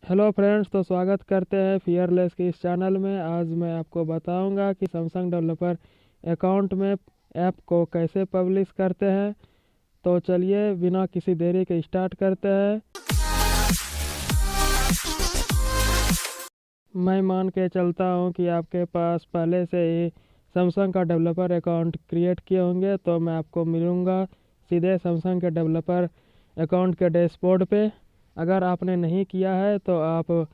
Hello friends, तो स्वागत करते हैं फियरलेस के इस चैनल में। आज मैं आपको बताऊंगा कि सैमसंग डेवलपर अकाउंट में ऐप को कैसे पब्लिश करते हैं। तो चलिए बिना किसी देरी के स्टार्ट करते हैं। मैं मान के चलता हूं कि आपके पास पहले से ही सैमसंग का डेवलपर अकाउंट क्रिएट किए होंगे, तो मैं आपको मिलूंगा सीधे सैमसंग के डेवलपर अकाउंट के डैशबोर्ड पे। अगर आपने नहीं किया है तो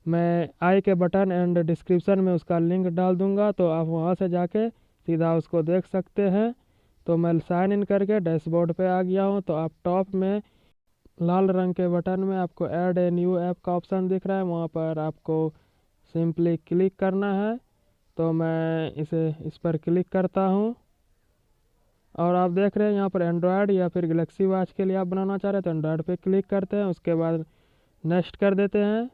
मैं आई के बटन एंड डिस्क्रिप्शन में उसका लिंक डाल दूंगा, तो आप वहां से जाके सीधा उसको देख सकते हैं। तो मैं साइन इन करके डैशबोर्ड पे आ गया हूं। तो आप टॉप में लाल रंग के बटन में आपको ऐड ए न्यू ऐप का ऑप्शन दिख रहा है, वहां पर आपको सिंपली क्लिक करना है। तो मैं इस पर क्लिक करता हूं और आप देख रहे हैं यहाँ पर एंड्रॉयड या फिर गैलेक्सी वॉच के लिए आप बनाना चाह रहे हैं तो एंड्रॉयड पे क्लिक करते हैं। उसके बाद नेक्स्ट कर देते हैं।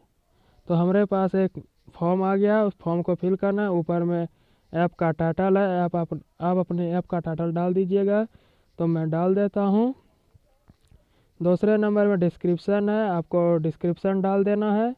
तो हमारे पास एक फॉर्म आ गया, उस फॉर्म को फिल करना है। ऊपर में ऐप का टाइटल है, आप अपने ऐप का टाइटल डाल दीजिएगा। तो मैं डाल देता हूँ। दूसरे नंबर में डिस्क्रिप्शन है, आपको डिस्क्रिप्शन डाल देना है।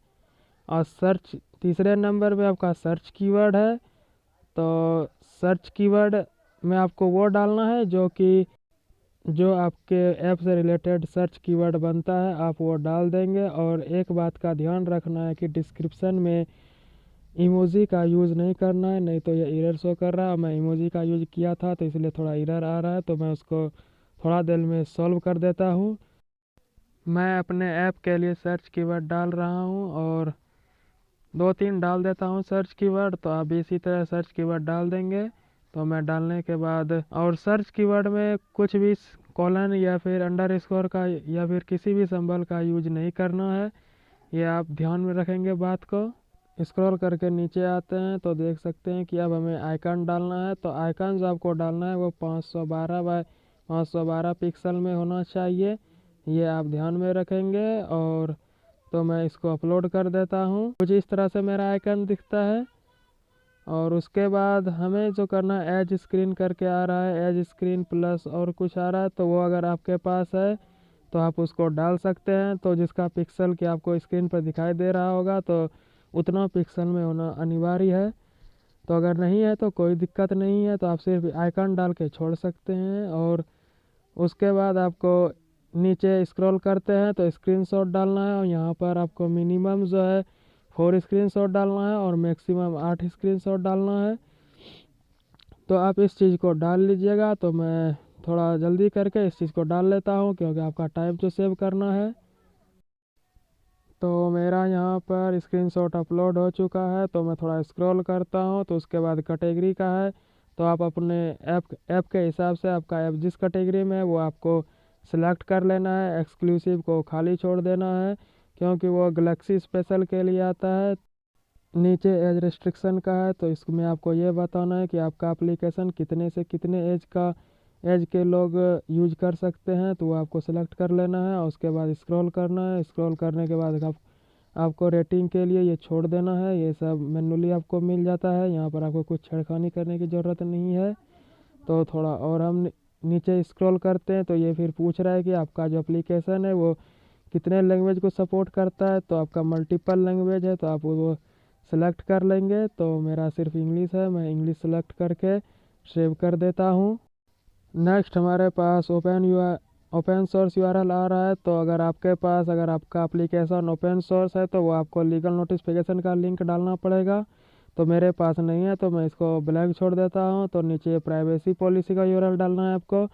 और सर्च तीसरे नंबर पे आपका सर्च कीवर्ड है। तो सर्च कीवर्ड में आपको वो डालना है जो आपके ऐप से रिलेटेड सर्च कीवर्ड बनता है, आप वो डाल देंगे। और एक बात का ध्यान रखना है कि डिस्क्रिप्शन में इमोजी का यूज़ नहीं करना है, नहीं तो ये एरर शो कर रहा है। मैं इमोजी का यूज़ किया था तो इसलिए थोड़ा एरर आ रहा है, तो मैं उसको थोड़ा देर में सॉल्व कर देता हूँ। मैं अपने ऐप के लिए सर्च कीवर्ड डाल रहा हूँ और दो तीन डाल देता हूँ सर्च कीवर्ड। तो आप भी इसी तरह सर्च कीवर्ड डाल देंगे। तो मैं डालने के बाद और सर्च कीवर्ड में कुछ भी कॉलन या फिर अंडर स्कोर का या फिर किसी भी सिंबल का यूज नहीं करना है, ये आप ध्यान में रखेंगे बात को। स्क्रॉल करके नीचे आते हैं तो देख सकते हैं कि अब हमें आइकन डालना है। तो आइकन जो आपको डालना है वो 512 बाय 512 पिक्सल में होना चाहिए, ये आप ध्यान में रखेंगे। और तो मैं इसको अपलोड कर देता हूँ। कुछ इस तरह से मेरा आइकन दिखता है। और उसके बाद हमें जो करना है, एज स्क्रीन करके आ रहा है, एज स्क्रीन प्लस और कुछ आ रहा है, तो वो अगर आपके पास है तो आप उसको डाल सकते हैं। तो जिसका पिक्सल कि आपको स्क्रीन पर दिखाई दे रहा होगा तो उतना पिक्सल में होना अनिवार्य है। तो अगर नहीं है तो कोई दिक्कत नहीं है, तो आप सिर्फ आइकन डाल के छोड़ सकते हैं। और उसके बाद आपको नीचे स्क्रॉल करते हैं तो स्क्रीनशॉट डालना है। और यहाँ पर आपको मिनिमम जो है 4 स्क्रीनशॉट डालना है और मैक्सिमम 8 स्क्रीनशॉट डालना है। तो आप इस चीज़ को डाल लीजिएगा। तो मैं थोड़ा जल्दी करके इस चीज़ को डाल लेता हूँ क्योंकि आपका टाइम तो सेव करना है। तो मेरा यहाँ पर स्क्रीनशॉट अपलोड हो चुका है। तो मैं थोड़ा स्क्रॉल करता हूँ तो उसके बाद कैटेगरी का है। तो आप अपने ऐप के हिसाब से आपका ऐप जिस कैटेगरी में है वो आपको सिलेक्ट कर लेना है। एक्सक्लूसिव को खाली छोड़ देना है क्योंकि वो गैलेक्सी स्पेशल के लिए आता है। नीचे एज रिस्ट्रिक्शन का है, तो इसमें आपको ये बताना है कि आपका एप्लीकेशन कितने से कितने एज के लोग यूज कर सकते हैं, तो वो आपको सेलेक्ट कर लेना है। और उसके बाद स्क्रॉल करना है। स्क्रॉल करने के बाद आपको रेटिंग के लिए ये छोड़ देना है। ये सब मैनुअली आपको मिल जाता है, यहाँ पर आपको कुछ छेड़खानी करने की ज़रूरत नहीं है। तो थोड़ा और हम नीचे स्क्रॉल करते हैं तो ये फिर पूछ रहा है कि आपका जो एप्लीकेशन है वो कितने लैंग्वेज को सपोर्ट करता है। तो आपका मल्टीपल लैंग्वेज है तो आप वो सेलेक्ट कर लेंगे। तो मेरा सिर्फ इंग्लिश है, मैं इंग्लिश सेलेक्ट करके सेव कर देता हूँ। नेक्स्ट हमारे पास ओपन सोर्स यूआरएल आ रहा है। तो अगर आपका एप्लीकेशन ओपन सोर्स है तो वो आपको लीगल नोटिफिकेशन का लिंक डालना पड़ेगा। तो मेरे पास नहीं है तो मैं इसको ब्लैंक छोड़ देता हूँ। तो नीचे प्राइवेसी पॉलिसी का यूआरएल डालना है आपको।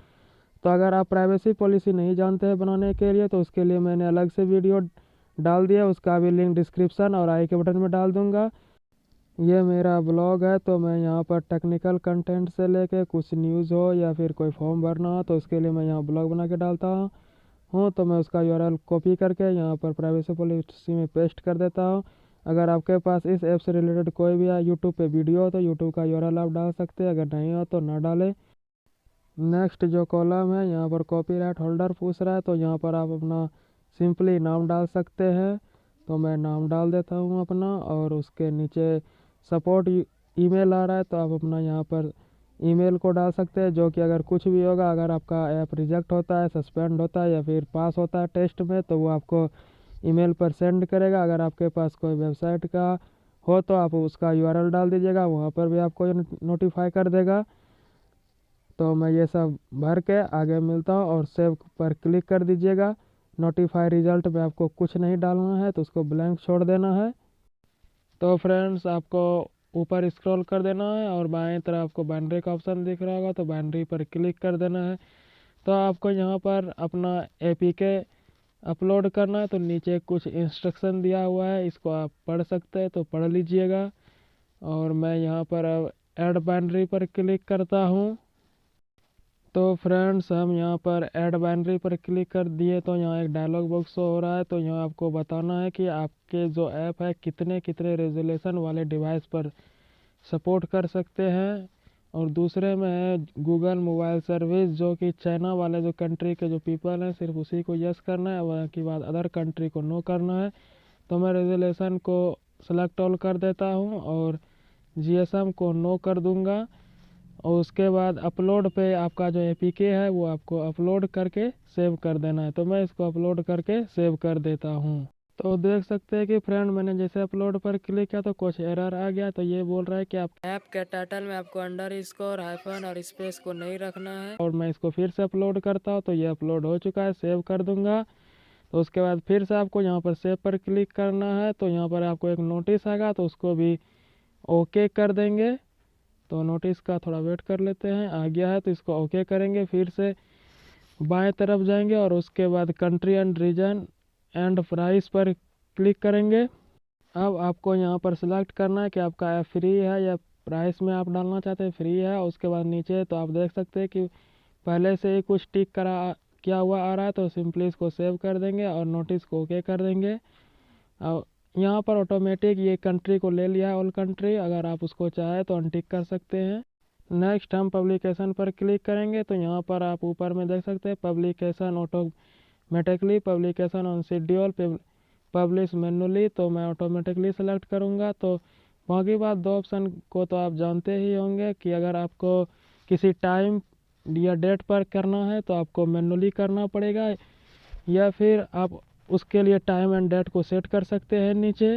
तो अगर आप प्राइवेसी पॉलिसी नहीं जानते हैं बनाने के लिए तो उसके लिए मैंने अलग से वीडियो डाल दिया, उसका भी लिंक डिस्क्रिप्शन और आई के बटन में डाल दूंगा। ये मेरा ब्लॉग है तो मैं यहाँ पर टेक्निकल कंटेंट से लेके कुछ न्यूज़ हो या फिर कोई फॉर्म भरना हो तो उसके लिए मैं यहाँ ब्लॉग बना के डालता हूँ। तो मैं उसका यूआरएल कॉपी करके यहाँ पर प्राइवेसी पॉलिसी में पेस्ट कर देता हूँ। अगर आपके पास इस ऐप से रिलेटेड कोई भी यूट्यूब पे वीडियो हो तो यूट्यूब का यूआरएल आप डाल सकते हैं, अगर नहीं हो तो ना डालें। नेक्स्ट जो कॉलम है यहाँ पर कॉपीराइट होल्डर पूछ रहा है, तो यहाँ पर आप अपना सिंपली नाम डाल सकते हैं। तो मैं नाम डाल देता हूँ अपना। और उसके नीचे सपोर्ट ईमेल आ रहा है तो आप अपना यहाँ पर ईमेल को डाल सकते हैं, जो कि अगर कुछ भी होगा, अगर आपका ऐप रिजेक्ट होता है, सस्पेंड होता है या फिर पास होता है टेस्ट में, तो वो आपको ईमेल पर सेंड करेगा। अगर आपके पास कोई वेबसाइट का हो तो आप उसका यूआरएल डाल दीजिएगा, वहाँ पर भी आपको नोटिफाई कर देगा। तो मैं ये सब भर के आगे मिलता हूँ और सेव पर क्लिक कर दीजिएगा। नोटिफाई रिजल्ट में आपको कुछ नहीं डालना है, तो उसको ब्लैंक छोड़ देना है। तो फ्रेंड्स आपको ऊपर स्क्रॉल कर देना है और बाएं तरफ आपको बाइनरी का ऑप्शन दिख रहा होगा, तो बाइनरी पर क्लिक कर देना है। तो आपको यहाँ पर अपना एपीके अपलोड करना है। तो नीचे कुछ इंस्ट्रक्शन दिया हुआ है, इसको आप पढ़ सकते हैं, तो पढ़ लीजिएगा। और मैं यहाँ पर अब ऐड बाइनरी पर क्लिक करता हूँ। तो फ्रेंड्स हम यहाँ पर ऐड बाइनरी पर क्लिक कर दिए, तो यहाँ एक डायलॉग बॉक्स हो रहा है। तो यहाँ आपको बताना है कि आपके जो ऐप है कितने कितने रेजोल्यूशन वाले डिवाइस पर सपोर्ट कर सकते हैं। और दूसरे में है गूगल मोबाइल सर्विस, जो कि चाइना वाले जो कंट्री के जो पीपल हैं सिर्फ उसी को यस करना है, बाकी बाद अदर कंट्री को नो करना है। तो मैं रेजोल्यूशन को सेलेक्ट ऑल कर देता हूँ और जीएसएम को नो कर दूंगा। और उसके बाद अपलोड पे आपका जो एपीके है वो आपको अपलोड करके सेव कर देना है। तो मैं इसको अपलोड करके सेव कर देता हूँ। तो देख सकते हैं कि फ्रेंड मैंने जैसे अपलोड पर क्लिक किया तो कुछ एरर आ गया। तो ये बोल रहा है कि आप ऐप के टाइटल में आपको अंडरस्कोर हाइफन और स्पेस को नहीं रखना है। और मैं इसको फिर से अपलोड करता हूँ, तो ये अपलोड हो चुका है, सेव कर दूंगा। तो उसके बाद फिर से आपको यहाँ पर सेव पर क्लिक करना है। तो यहाँ पर आपको एक नोटिस आएगा, तो उसको भी ओके कर देंगे। तो नोटिस का थोड़ा वेट कर लेते हैं, आ गया है तो इसको ओके करेंगे। फिर से बाएं तरफ जाएंगे और उसके बाद country and region and price पर क्लिक करेंगे। अब आपको यहाँ पर सिलेक्ट करना है कि आपका ऐप फ्री है या प्राइस में आप डालना चाहते हैं फ्री है। उसके बाद नीचे तो आप देख सकते हैं कि पहले से ही कुछ टिक करा किया हुआ आ रहा है, तो सिंपली इसको सेव कर देंगे और नोटिस को ओके कर देंगे। अब यहाँ पर ऑटोमेटिक ये कंट्री को ले लिया है, ऑल कंट्री। अगर आप उसको चाहे तो अनटिक कर सकते हैं। नेक्स्ट हम पब्लिकेशन पर क्लिक करेंगे, तो यहाँ पर आप ऊपर में देख सकते हैं publication automatically, publication on schedule, publish manually. तो मैं ऑटोमेटिकली सेलेक्ट करूँगा। तो बाकी बात दो ऑप्शन को तो आप जानते ही होंगे कि अगर आपको किसी टाइम या डेट पर करना है तो आपको मैन्युअली करना पड़ेगा, या फिर आप उसके लिए टाइम एंड डेट को सेट कर सकते हैं नीचे।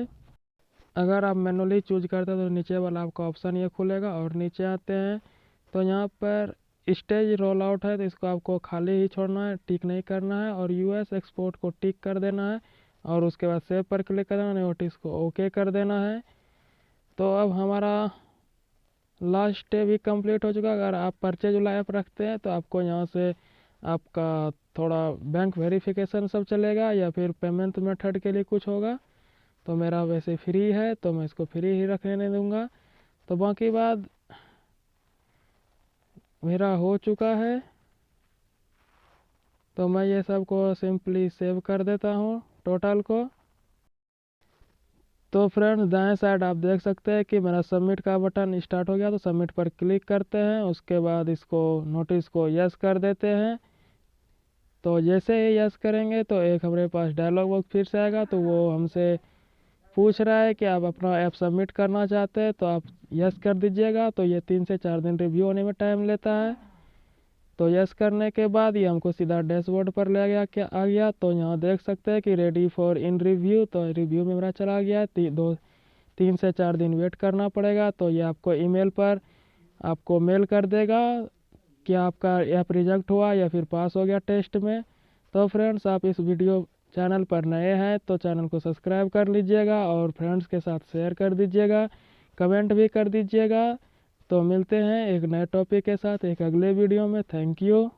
अगर आप मैनुअली चूज करते हैं तो नीचे वाला आपका ऑप्शन ये खुलेगा। और नीचे आते हैं तो यहाँ पर स्टेज रोल आउट है, तो इसको आपको खाली ही छोड़ना है, टिक नहीं करना है। और यूएस एक्सपोर्ट को टिक कर देना है और उसके बाद सेव पर क्लिक करना है, नोटिस को ओके कर देना है। तो अब हमारा लास्ट स्टेप भी कंप्लीट हो चुका है। अगर आप परचेज वाला ऐप रखते हैं तो आपको यहाँ से आपका थोड़ा बैंक वेरिफिकेशन सब चलेगा, या फिर पेमेंट मेथड के लिए कुछ होगा। तो मेरा वैसे फ्री है तो मैं इसको फ्री ही रखने दूंगा। तो बाकी बात मेरा हो चुका है, तो मैं ये सब को सिंपली सेव कर देता हूँ टोटल को। तो फ्रेंड्स दाएं साइड आप देख सकते हैं कि मेरा सबमिट का बटन स्टार्ट हो गया। तो सबमिट पर क्लिक करते हैं, उसके बाद इसको नोटिस को यस कर देते हैं। तो जैसे ही यस करेंगे तो एक हमारे पास डायलॉग बॉक्स फिर से आएगा। तो वो हमसे पूछ रहा है कि आप अपना ऐप सबमिट करना चाहते हैं, तो आप यस कर दीजिएगा। तो ये 3 से 4 दिन रिव्यू होने में टाइम लेता है। तो यस करने के बाद ये हमको सीधा डैशबोर्ड पर ले गया क्या आ गया। तो यहाँ देख सकते हैं कि रेडी फॉर इन रिव्यू, तो रिव्यू में मेरा चला गया है। 3 से 4 दिन वेट करना पड़ेगा। तो ये आपको ईमेल पर आपको मेल कर देगा कि आपका ऐप रिजेक्ट हुआ या फिर पास हो गया टेस्ट में। तो फ्रेंड्स आप इस वीडियो चैनल पर नए हैं तो चैनल को सब्सक्राइब कर लीजिएगा और फ्रेंड्स के साथ शेयर कर दीजिएगा, कमेंट भी कर दीजिएगा। तो मिलते हैं एक नए टॉपिक के साथ एक अगले वीडियो में। Thank you.